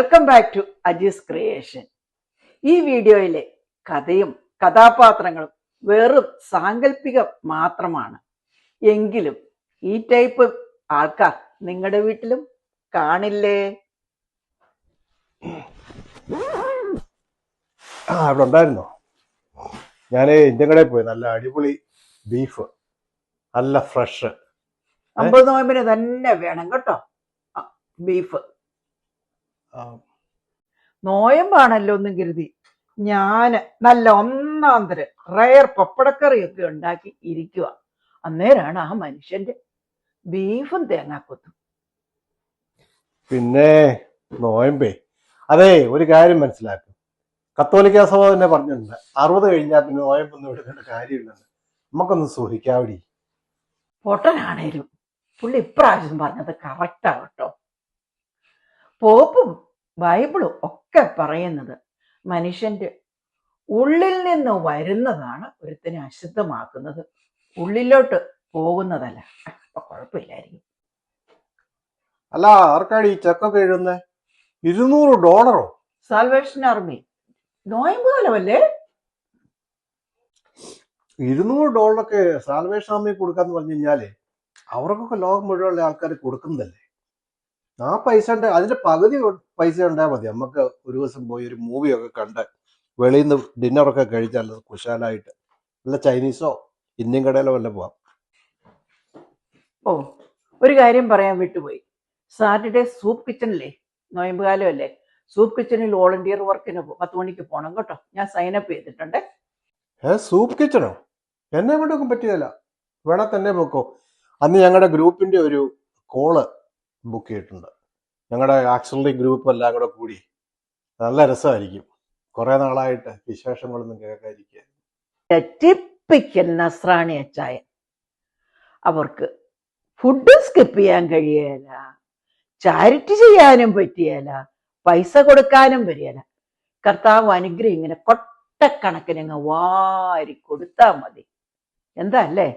Welcome back to Aji's creation. ഈ വീഡിയോയിലെ കഥയും കഥാപാത്രങ്ങളും വെറും സാങ്കല്പികം മാത്രമാണ്. എങ്കിലും ഈ ടൈപ്പ് ആൾക്കാർ നിങ്ങളുടെ വീട്ടിലും കാണില്ലേ? അവിടെ ഉണ്ടായിരുന്നോ? ഞാൻ ഇന്ത്യൻ കടയിൽ പോയി. നല്ല അടിപൊളി ബീഫ്, നല്ല ഫ്രഷ്. 50 നോയമ്പിന് തന്നെ വേണം കേട്ടോ ബീഫ്. നോയമ്പാണല്ലോ ഒന്നും കരുതി ഞാന് നല്ല ഒന്നാം തരം റയർ പപ്പടക്കറിയൊക്കെ ഉണ്ടാക്കി ഇരിക്കുക. അന്നേരാണ് ആ മനുഷ്യന്റെ ബീഫും തേങ്ങാക്കൊത്തും. പിന്നെ നോയമ്പേ, അതെ, ഒരു കാര്യം മനസ്സിലാക്കും. കത്തോലിക്ക സഭ തന്നെ പറഞ്ഞിട്ടുണ്ട്, 60 കഴിഞ്ഞാൽ പിന്നെ നോയമ്പൊന്നും എടുക്കേണ്ട കാര്യമില്ലെന്ന്. നമുക്കൊന്ന് സുഖിക്കാവിടി. പൊട്ടനാണേലും പുള്ളി ഇപ്രാവശ്യം പറഞ്ഞത് കറക്റ്റാ കേട്ടോ. പോപ്പും ബൈബിളും ഒക്കെ പറയുന്നത് മനുഷ്യന്റെ ഉള്ളിൽ നിന്ന് വരുന്നതാണ് ഒരുത്തിനെ അശുദ്ധമാക്കുന്നത്, ഉള്ളിലോട്ട് പോകുന്നതല്ല. അപ്പൊ കുഴപ്പമില്ലായിരിക്കും. അല്ല, ആർക്കാടി ഈ ചെക്കൊക്കെ എഴുതുന്നേ? $200? Salvation army. നോയമ്പ് കാലമല്ലേ? $200 സാൽവേഷൻ ആർമി കൊടുക്കാന്ന് പറഞ്ഞു കഴിഞ്ഞാല് അവർക്കൊക്കെ ലോകം മുഴുവനുള്ള ആൾക്കാർ കൊടുക്കുന്നതല്ലേ. ആ പൈസ ഉണ്ട്, അതിന്റെ പകുതി പൈസ ഉണ്ടായാൽ മതി. നമുക്ക് ഒരു ദിവസം പോയി ഒരു മൂവിയൊക്കെ കണ്ട് വെളിയിൽ നിന്ന് ഡിന്നറൊക്കെ കഴിച്ചാൽ കുശാലായിട്ട് നല്ല ചൈനീസോ ഇന്ത്യൻ കടയിലോ വല്ല പോവാം. ഓ, ഒരു കാര്യം പറയാൻ വിട്ടുപോയി. സാറ്റർഡേ സൂപ്പ് കിച്ചണില്ലേ, നോയമ്പ് കാലമല്ലേ, സൂപ്പ് കിച്ചണിൽ വോളണ്ടിയർ വർക്കിന് 10 മണിക്ക് പോകണം കേട്ടോ. ഞാൻ സൈനപ്പ് ചെയ്തിട്ടുണ്ട്. സൂപ്പ് കിച്ചണോ? എന്നെ കൊണ്ടൊക്കെ പറ്റിയല്ല, വേണേ തന്നെ പോക്കോ. അന്ന് ഞങ്ങളുടെ ഗ്രൂപ്പിന്റെ ഒരു കോള് ബുക്ക് ചെയ്തിട്ടുണ്ട്. ഞങ്ങളുടെ ആക്സിലറി ഗ്രൂപ്പ് എല്ലാം കൂടെ കൂടി നല്ല രസമായിരിക്കും. കുറെ നാളായിട്ട് വിശേഷങ്ങളൊന്നും കേൾക്കാതിരിക്കുക. ടിപ്പിക്കൽ നസ്രാണി അച്ചായൻ. അവർക്ക് ഫുഡ് സ്കിപ്പ് ചെയ്യാൻ കഴിയല, ചാരിറ്റി ചെയ്യാനും പറ്റിയല്ല, പൈസ കൊടുക്കാനും പറ്റിയല്ല. കർത്താവ് അനുഗ്രഹം ഇങ്ങനെ കൊട്ടക്കണക്കിന് അങ്ങ് വാരി കൊടുത്താൽ മതി. എന്താ അല്ലേ?